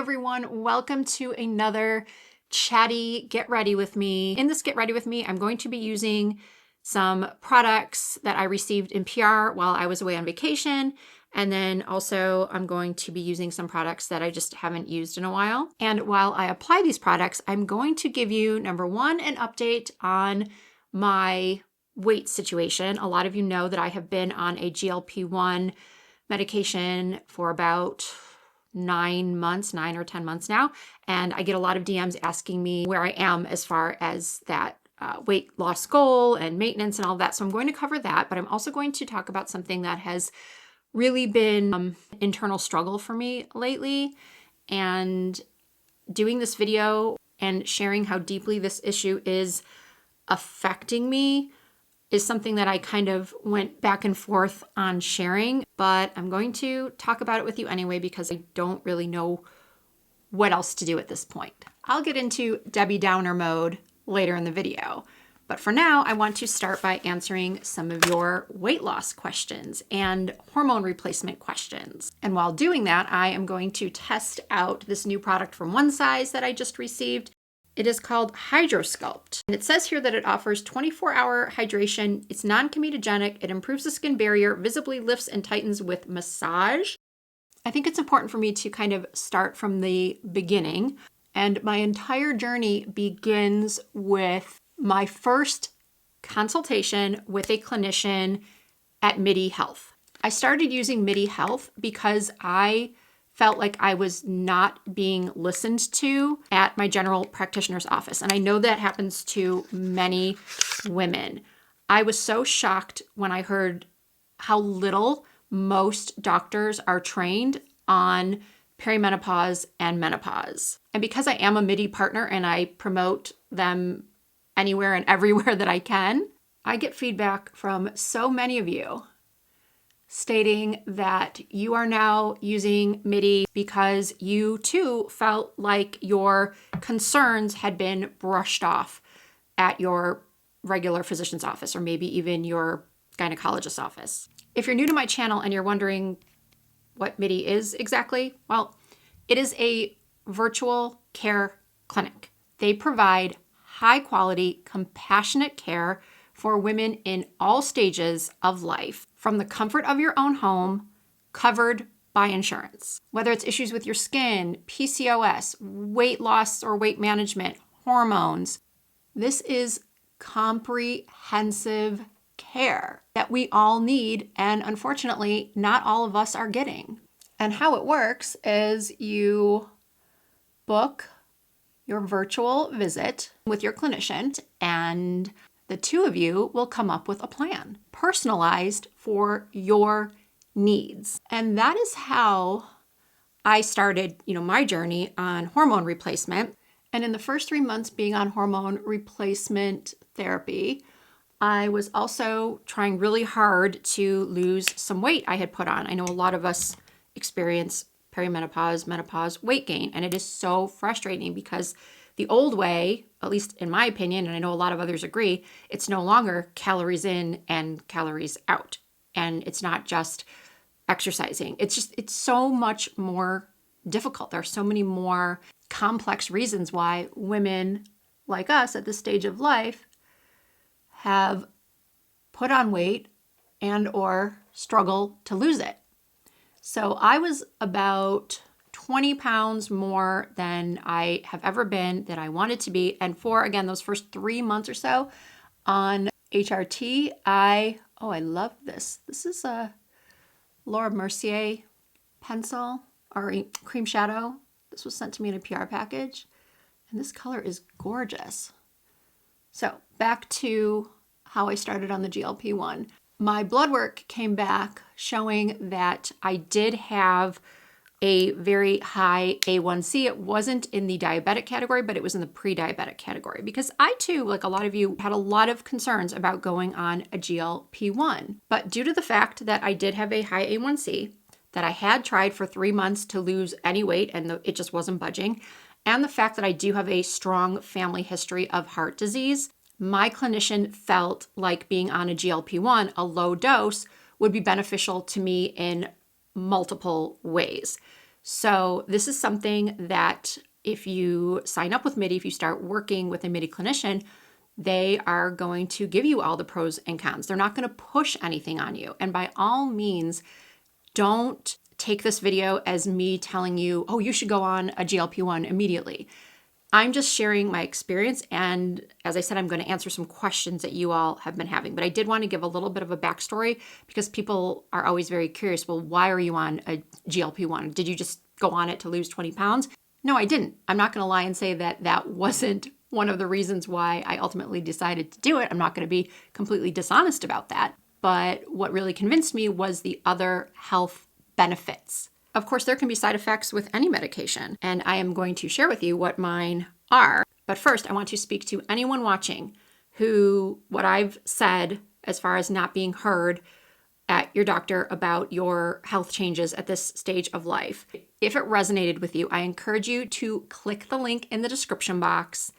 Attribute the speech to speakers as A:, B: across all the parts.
A: everyone. Welcome to another chatty Get Ready With Me. In this Get Ready With Me, I'm going to be using some products that I received in PR while I was away on vacation. And then also I'm going to be using some products that I just haven't used in a while. And while I apply these products, I'm going to give you, number one, an update on my weight situation. A lot of you know that I have been on a GLP-1 medication for about 9 or 10 months now. And I get a lot of DMs asking me where I am as far as that weight loss goal and maintenance and all that. So I'm going to cover that, but I'm also going to talk about something that has really been internal struggle for me lately. And doing this video and sharing how deeply this issue is affecting me is something that I kind of went back and forth on sharing, but I'm going to talk about it with you anyway because I don't really know what else to do at this point. I'll get into Debbie Downer mode later in the video, but for now, I want to start by answering some of your weight loss questions and hormone replacement questions. And while doing that, I am going to test out this new product from One Size that I just received. It is called Hydrasculpt. And it says here that it offers 24-hour hydration. It's non-comedogenic. It improves the skin barrier, visibly lifts and tightens with massage. I think it's important for me to kind of start from the beginning. And my entire journey begins with my first consultation with a clinician at Midi Health. I started using Midi Health because I felt like I was not being listened to at my general practitioner's office. And I know that happens to many women. I was so shocked when I heard how little most doctors are trained on perimenopause and menopause. And because I am a Midi partner and I promote them anywhere and everywhere that I can, I get feedback from so many of you stating that you are now using Midi because you too felt like your concerns had been brushed off at your regular physician's office or maybe even your gynecologist's office. If you're new to my channel and you're wondering what Midi is exactly, well, it is a virtual care clinic. They provide high quality, compassionate care for women in all stages of life, from the comfort of your own home, covered by insurance. Whether it's issues with your skin, PCOS, weight loss or weight management, hormones, this is comprehensive care that we all need, and unfortunately, not all of us are getting. And how it works is you book your virtual visit with your clinician, and the two of you will come up with a plan personalized for your needs. And that is how I started, my journey on hormone replacement. And in the first 3 months being on hormone replacement therapy, I was also trying really hard to lose some weight I had put on. I know a lot of us experience perimenopause, menopause, weight gain, and it is so frustrating because the old way, at least in my opinion, and I know a lot of others agree, it's no longer calories in and calories out. And it's not just exercising. It's so much more difficult. There are so many more complex reasons why women like us at this stage of life have put on weight and or struggle to lose it. So I was about 20 pounds more than I have ever been, that I wanted to be. And for, again, those first 3 months or so on HRT, I love this. This is a Laura Mercier pencil or a cream shadow. This was sent to me in a PR package. And this color is gorgeous. So back to how I started on the GLP-1. My blood work came back showing that I did have a very high A1C. It wasn't in the diabetic category, but it was in the pre-diabetic category because I too, like a lot of you, had a lot of concerns about going on a GLP-1. But due to the fact that I did have a high A1C, that I had tried for 3 months to lose any weight and it just wasn't budging, and the fact that I do have a strong family history of heart disease, my clinician felt like being on a GLP-1, a low dose, would be beneficial to me in multiple ways. So this is something that if you sign up with Midi, if you start working with a Midi clinician, they are going to give you all the pros and cons. They're not going to push anything on you. And by all means, don't take this video as me telling you, oh, you should go on a GLP-1 immediately. I'm just sharing my experience. And as I said, I'm going to answer some questions that you all have been having. But I did want to give a little bit of a backstory because people are always very curious. Well, why are you on a GLP-1? Did you just go on it to lose 20 pounds? No, I didn't. I'm not going to lie and say that that wasn't one of the reasons why I ultimately decided to do it. I'm not going to be completely dishonest about that. But what really convinced me was the other health benefits. Of course, there can be side effects with any medication, and I am going to share with you what mine are. But first, I want to speak to anyone watching who, what I've said as far as not being heard at your doctor about your health changes at this stage of life. If it resonated with you, I encourage you to click the link in the description box.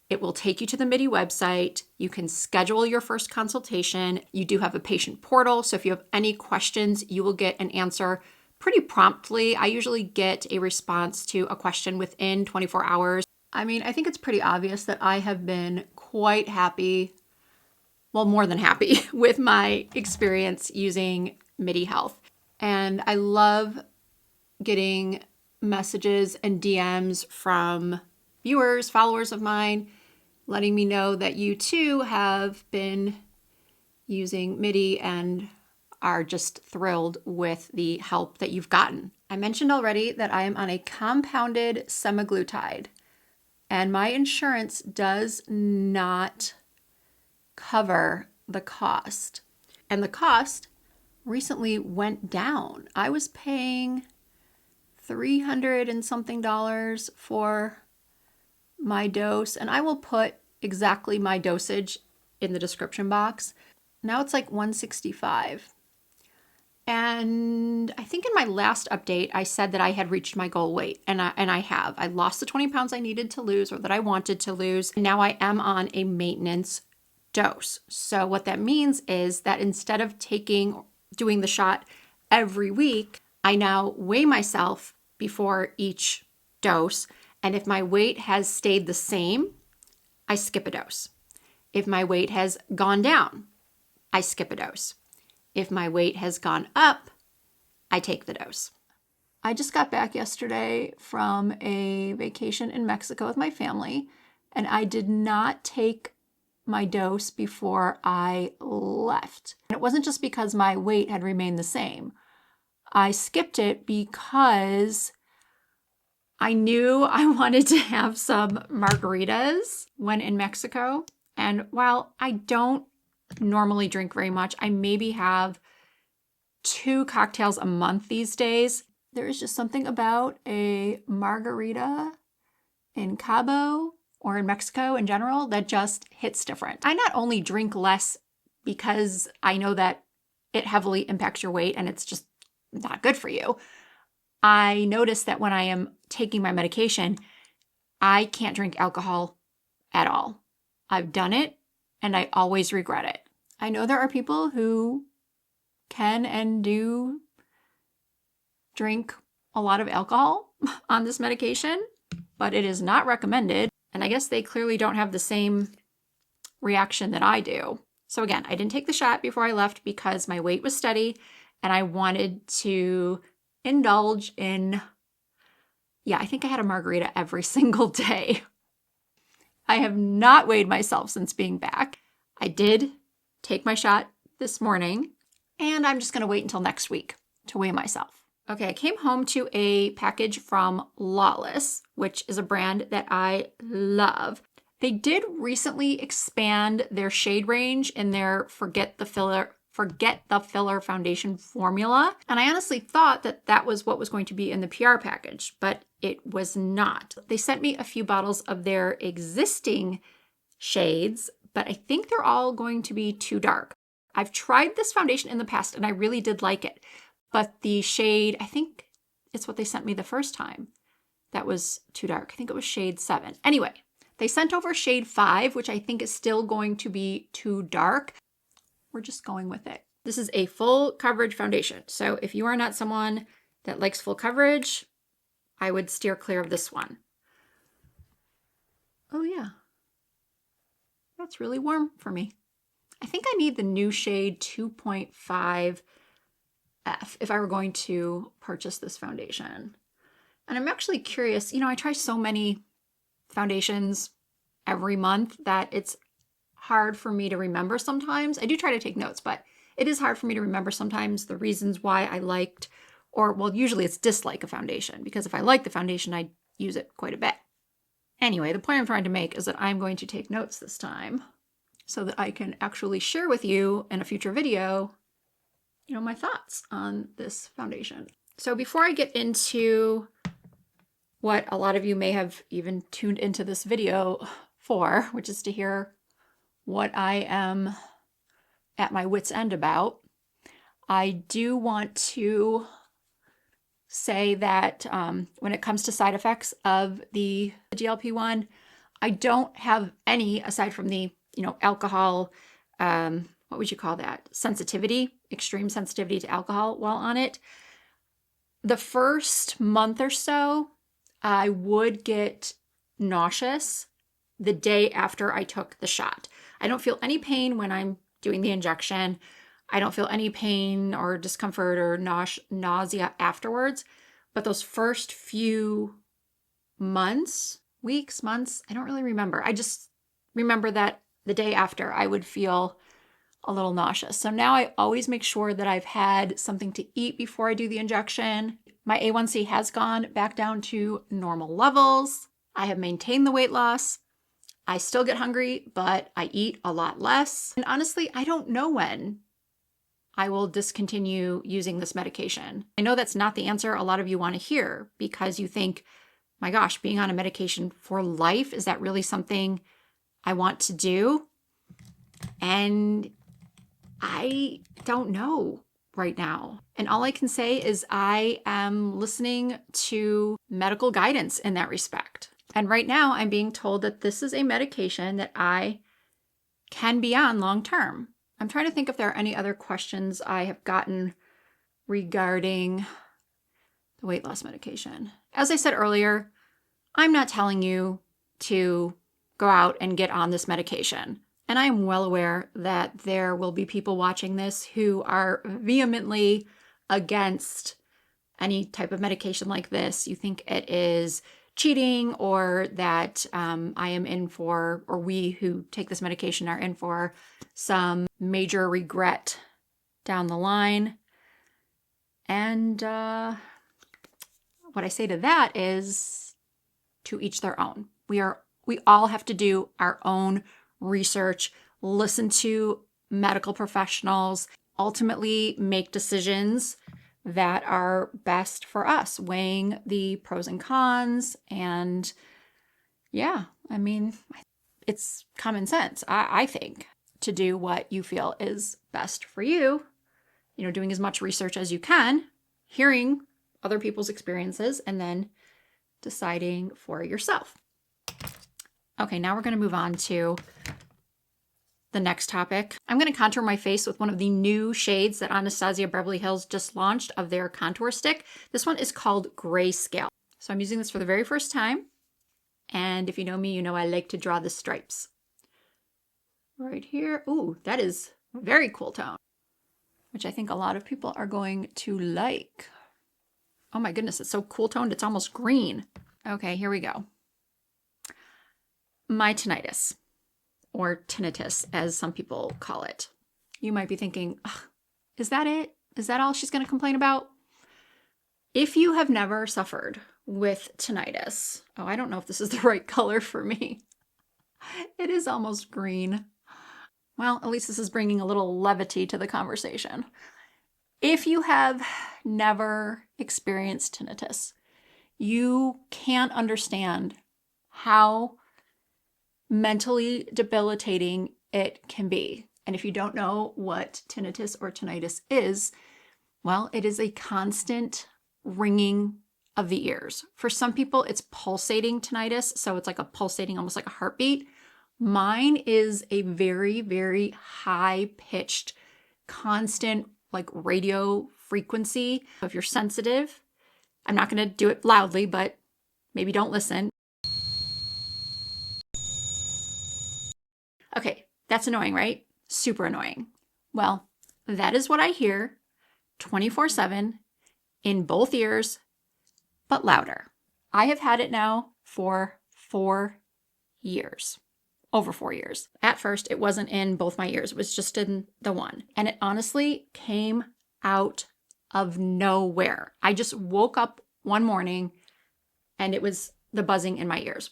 A: It will take you to the Midi website. You can schedule your first consultation. You do have a patient portal, so if you have any questions, you will get an answer pretty promptly. I usually get a response to a question within 24 hours. I mean, I think it's pretty obvious that I have been quite happy, well, more than happy with my experience using Midi Health. And I love getting messages and DMs from viewers, followers of mine, letting me know that you too have been using Midi and are just thrilled with the help that you've gotten. I mentioned already that I am on a compounded semaglutide, and my insurance does not cover the cost. And the cost recently went down. I was paying $300 and something for my dose, and I will put exactly my dosage in the description box. Now it's like $165. And I think in my last update, I said that I had reached my goal weight, and I have. I lost the 20 pounds I needed to lose, or that I wanted to lose. And now I am on a maintenance dose. So what that means is that instead of doing the shot every week, I now weigh myself before each dose. And if my weight has stayed the same, I skip a dose. If my weight has gone down, I skip a dose. If my weight has gone up, I take the dose. I just got back yesterday from a vacation in Mexico with my family, and I did not take my dose before I left. And it wasn't just because my weight had remained the same. I skipped it because I knew I wanted to have some margaritas when in Mexico. And while I don't normally drink very much, I maybe have 2 cocktails a month these days. There is just something about a margarita in Cabo or in Mexico in general that just hits different. I not only drink less because I know that it heavily impacts your weight and it's just not good for you. I notice that when I am taking my medication, I can't drink alcohol at all. I've done it and I always regret it. I know there are people who can and do drink a lot of alcohol on this medication, but it is not recommended. And I guess they clearly don't have the same reaction that I do. So again, I didn't take the shot before I left because my weight was steady and I wanted to indulge in, I think I had a margarita every single day. I have not weighed myself since being back. I did take my shot this morning, and I'm just going to wait until next week to weigh myself. Okay, I came home to a package from Lawless, which is a brand that I love. They did recently expand their shade range in their Forget the Filler foundation formula. And I honestly thought that that was what was going to be in the PR package, but it was not. They sent me a few bottles of their existing shades, but I think they're all going to be too dark. I've tried this foundation in the past and I really did like it, but the shade, I think it's what they sent me the first time, that was too dark. I think it was shade 7. Anyway, they sent over shade 5, which I think is still going to be too dark. We're just going with it. This is a full coverage foundation. So if you are not someone that likes full coverage, I would steer clear of this one. Oh yeah, that's really warm for me. I think I need the new shade 2.5F if I were going to purchase this foundation. And I'm actually curious, I try so many foundations every month that it's hard for me to remember sometimes. I do try to take notes, but it is hard for me to remember sometimes the reasons why I liked, or well, usually it's dislike a foundation, because if I like the foundation, I use it quite a bit. Anyway, the point I'm trying to make is that I'm going to take notes this time so that I can actually share with you in a future video, my thoughts on this foundation. So before I get into what a lot of you may have even tuned into this video for, which is to hear what I am at my wit's end about, I do want to say that when it comes to side effects of the GLP-1, I don't have any aside from the, alcohol, what would you call that? Sensitivity, extreme sensitivity to alcohol while on it. The first month or so, I would get nauseous the day after I took the shot. I don't feel any pain when I'm doing the injection. I don't feel any pain or discomfort or nausea afterwards. But those first few months, weeks, months, I don't really remember. I just remember that the day after I would feel a little nauseous. So now I always make sure that I've had something to eat before I do the injection. My A1C has gone back down to normal levels. I have maintained the weight loss. I still get hungry, but I eat a lot less. And honestly, I don't know when I will discontinue using this medication. I know that's not the answer a lot of you want to hear, because you think, my gosh, being on a medication for life, is that really something I want to do? And I don't know right now. And all I can say is I am listening to medical guidance in that respect. And right now I'm being told that this is a medication that I can be on long term. I'm trying to think if there are any other questions I have gotten regarding the weight loss medication. As I said earlier, I'm not telling you to go out and get on this medication. And I am well aware that there will be people watching this who are vehemently against any type of medication like this. You think it is cheating, or that I am in for, or we who take this medication are in for some major regret down the line. And what I say to that is to each their own. We all have to do our own research, listen to medical professionals, ultimately make decisions that are best for us, weighing the pros and cons. And yeah, I mean, it's common sense, I think, to do what you feel is best for you, doing as much research as you can, hearing other people's experiences, and then deciding for yourself. Okay, now we're going to move on to the next topic. I'm going to contour my face with one of the new shades that Anastasia Beverly Hills just launched of their contour stick. This one is called Grayscale. So I'm using this for the very first time. And if you know me, you know I like to draw the stripes. Right here. Ooh, that is a very cool tone, which I think a lot of people are going to like. Oh my goodness, it's so cool toned, it's almost green. Okay, here we go. My tinnitus, or tinnitus, as some people call it. You might be thinking, is that it? Is that all she's going to complain about? If you have never suffered with tinnitus, I don't know if this is the right color for me. It is almost green. Well, at least this is bringing a little levity to the conversation. If you have never experienced tinnitus, you can't understand how mentally debilitating it can be. And if you don't know what tinnitus or tinnitus is, well, it is a constant ringing of the ears. For some people, it's pulsating tinnitus, so it's like a pulsating, almost like a heartbeat. Mine is a very, very high-pitched, constant, like radio frequency. If you're sensitive, I'm not going to do it loudly, but maybe don't listen. Okay, that's annoying, right? Super annoying. Well, that is what I hear 24/7 in both ears, but louder. I have had it now for 4 years. Over 4 years. At first, it wasn't in both my ears. It was just in the one. And it honestly came out of nowhere. I just woke up one morning and it was the buzzing in my ears.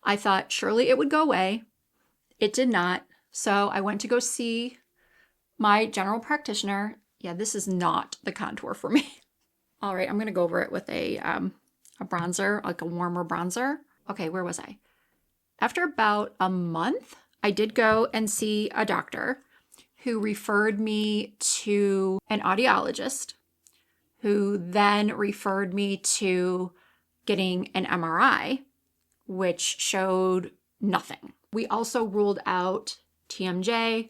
A: I thought surely it would go away. It did not. So I went to go see my general practitioner. Yeah, this is not the contour for me. All right, I'm going to go over it with a bronzer, like a warmer bronzer. Okay, where was I? After about a month, I did go and see a doctor who referred me to an audiologist, who then referred me to getting an MRI, which showed nothing. We also ruled out TMJ.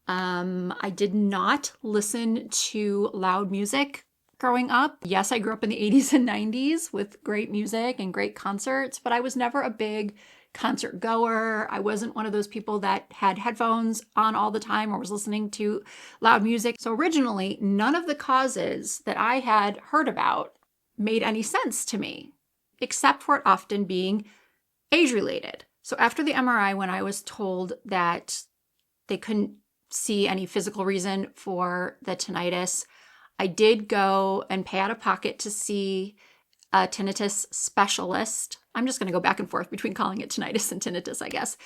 A: I did not listen to loud music growing up. Yes, I grew up in the 80s and 90s with great music and great concerts, but I was never a big concert goer. I wasn't one of those people that had headphones on all the time or was listening to loud music. So originally, none of the causes that I had heard about made any sense to me, except for it often being age-related. So after the MRI, when I was told that they couldn't see any physical reason for the tinnitus, I did go and pay out of pocket to see a tinnitus specialist. I'm just going to go back and forth between calling it tinnitus and tinnitus, I guess.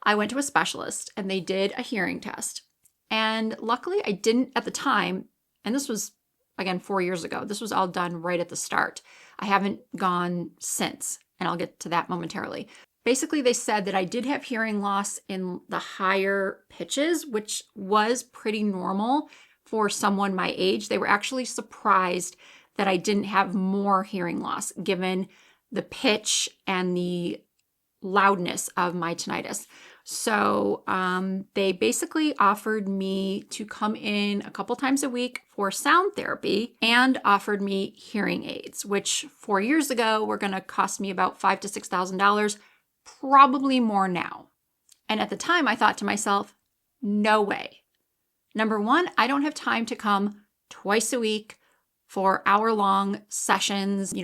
A: I went to a specialist and they did a hearing test. And luckily I didn't at the time, and this was, again, 4 years ago. This was all done right at the start. I haven't gone since, and I'll get to that momentarily. Basically, they said that I did have hearing loss in the higher pitches, which was pretty normal for someone my age. They were actually surprised that I didn't have more hearing loss given the pitch and the loudness of my tinnitus. So they basically offered me to come in a couple times a week for sound therapy and offered me hearing aids, which 4 years ago were going to cost me about $5,000 to $6,000, probably more now. And at the time, I thought to myself, no way. Number one, I don't have time to come twice a week for hour-long sessions,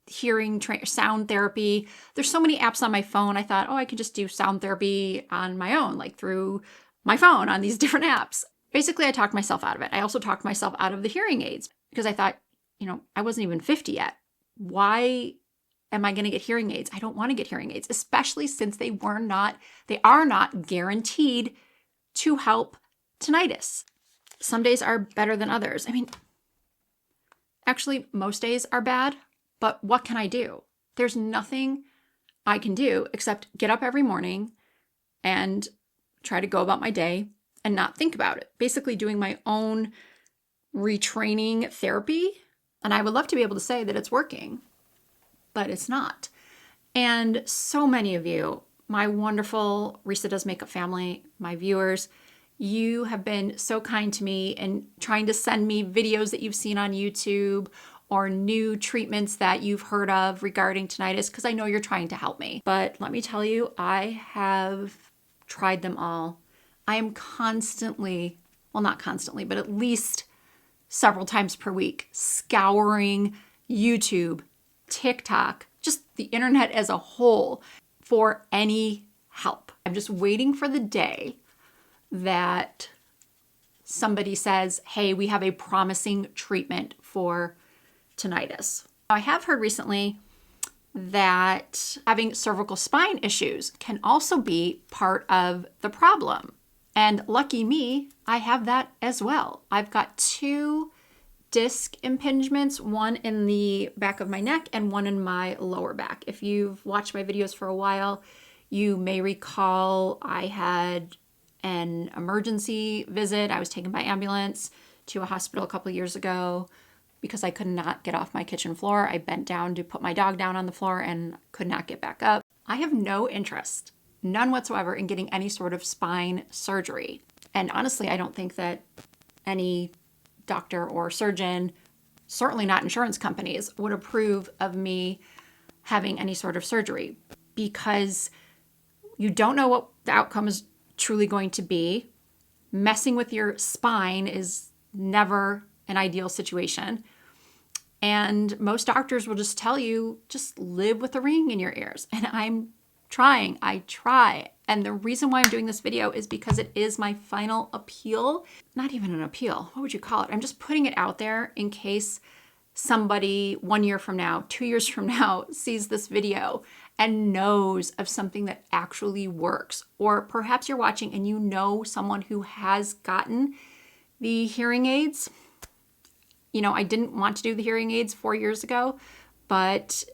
A: hearing sound therapy. There's so many apps on my phone. I thought, I could just do sound therapy on my own, like through my phone on these different apps. Basically, I talked myself out of it. I also talked myself out of the hearing aids because I thought, I wasn't even 50 yet. Why am I going to get hearing aids? I don't want to get hearing aids, especially since they are not guaranteed to help tinnitus. Some days are better than others. Actually, most days are bad, but what can I do? There's nothing I can do except get up every morning and try to go about my day and not think about it. Basically doing my own retraining therapy. And I would love to be able to say that it's working, but it's not. And so many of you, my wonderful Risa Does Makeup family, my viewers, you have been so kind to me and trying to send me videos that you've seen on YouTube or new treatments that you've heard of regarding tinnitus, because I know you're trying to help me. But let me tell you, I have tried them all. I am constantly, well, not constantly, but at least several times per week, scouring YouTube, TikTok, just the internet as a whole for any help. I'm just waiting for the day that somebody says, hey, we have a promising treatment for tinnitus. I have heard recently that having cervical spine issues can also be part of the problem. And lucky me, I have that as well. I've got 2 disc impingements, one in the back of my neck and one in my lower back. If you've watched my videos for a while, you may recall I had an emergency visit. I was taken by ambulance to a hospital a couple years ago because I could not get off my kitchen floor. I bent down to put my dog down on the floor and could not get back up. I have no interest, none whatsoever, in getting any sort of spine surgery. And honestly, I don't think that any doctor or surgeon certainly not insurance companies, would approve of me having any sort of surgery, because you don't know what the outcome is truly going to be. Messing with your spine is never an ideal situation. And most doctors will just tell you, just live with a ring in your ears. And I'm trying. I try. And the reason why I'm doing this video is because it is my final appeal. Not even an appeal. What would you call it? I'm just putting it out there in case somebody 1 year from now, 2 years from now sees this video and knows of something that actually works. Or perhaps you're watching and you know someone who has gotten the hearing aids. You know, I didn't want to do the hearing aids 4 years ago, but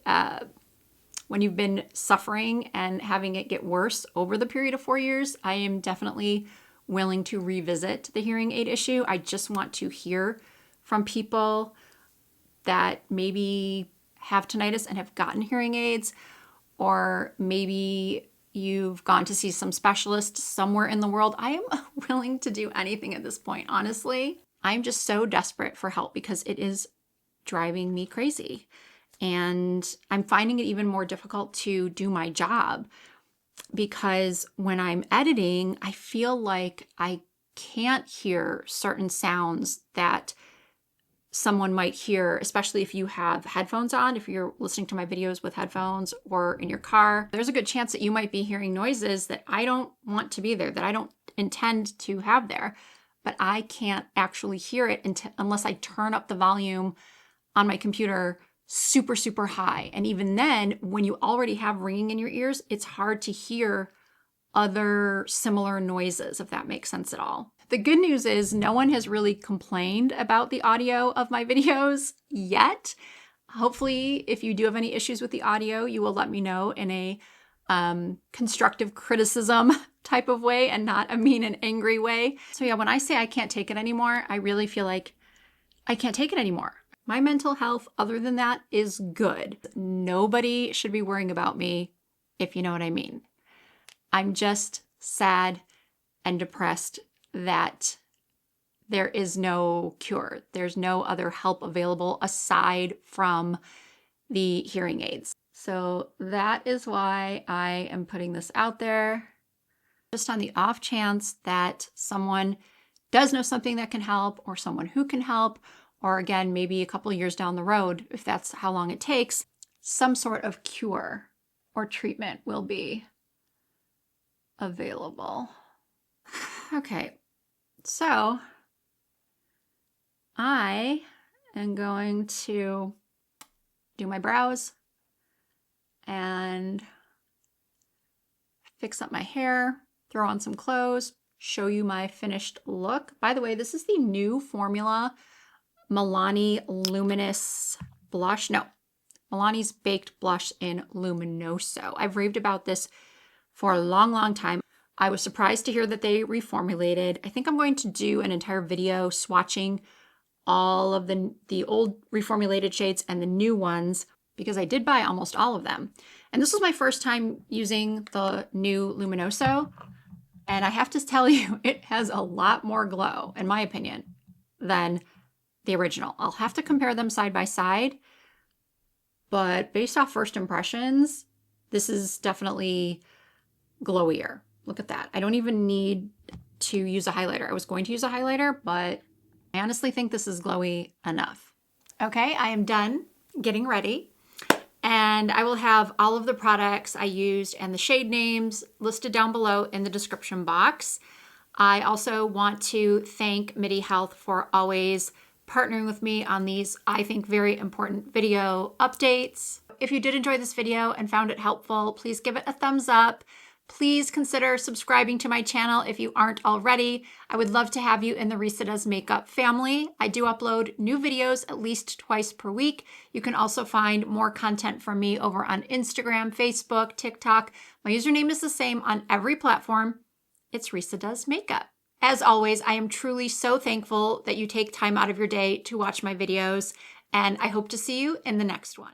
A: when you've been suffering and having it get worse over the period of 4 years, I am definitely willing to revisit the hearing aid issue. I just want to hear from people that maybe have tinnitus and have gotten hearing aids, or maybe you've gone to see some specialist somewhere in the world. I am willing to do anything at this point, honestly. I'm just so desperate for help because it is driving me crazy. And I'm finding it even more difficult to do my job because when I'm editing, I feel like I can't hear certain sounds that someone might hear, especially if you have headphones on. If you're listening to my videos with headphones or in your car, there's a good chance that you might be hearing noises that I don't want to be there, that I don't intend to have there, but I can't actually hear it unless I turn up the volume on my computer super, super high. And even then, when you already have ringing in your ears, it's hard to hear other similar noises, if that makes sense at all. The good news is no one has really complained about the audio of my videos yet. Hopefully, if you do have any issues with the audio, you will let me know in a constructive criticism type of way and not a mean and angry way. So yeah, when I say I can't take it anymore, I really feel like I can't take it anymore. My mental health, other than that, is good. Nobody should be worrying about me, if you know what I mean. I'm just sad and depressed that there is no cure. There's no other help available aside from the hearing aids. So that is why I am putting this out there. Just on the off chance that someone does know something that can help, or someone who can help, or again, maybe a couple of years down the road, if that's how long it takes, some sort of cure or treatment will be available. Okay, so I am going to do my brows and fix up my hair, throw on some clothes, show you my finished look. By the way, this is the new formula Milani Luminous Blush. No, Milani's Baked Blush in Luminoso. I've raved about this for a long, long time. I was surprised to hear that they reformulated. I think I'm going to do an entire video swatching all of the old reformulated shades and the new ones because I did buy almost all of them. And this was my first time using the new Luminoso. And I have to tell you, it has a lot more glow, in my opinion, than the original. I'll have to compare them side by side, but based off first impressions, this is definitely glowier. Look at that. I don't even need to use a highlighter. I was going to use a highlighter, but I honestly think this is glowy enough. Okay, I am done getting ready, and I will have all of the products I used and the shade names listed down below in the description box. I also want to thank Midi Health for always partnering with me on these, I think, very important video updates. If you did enjoy this video and found it helpful, please give it a thumbs up. Please consider subscribing to my channel if you aren't already. I would love to have you in the Risa Does Makeup family. I do upload new videos at least twice per week. You can also find more content from me over on Instagram, Facebook, TikTok. My username is the same on every platform. It's Risa Does Makeup. As always, I am truly so thankful that you take time out of your day to watch my videos, and I hope to see you in the next one.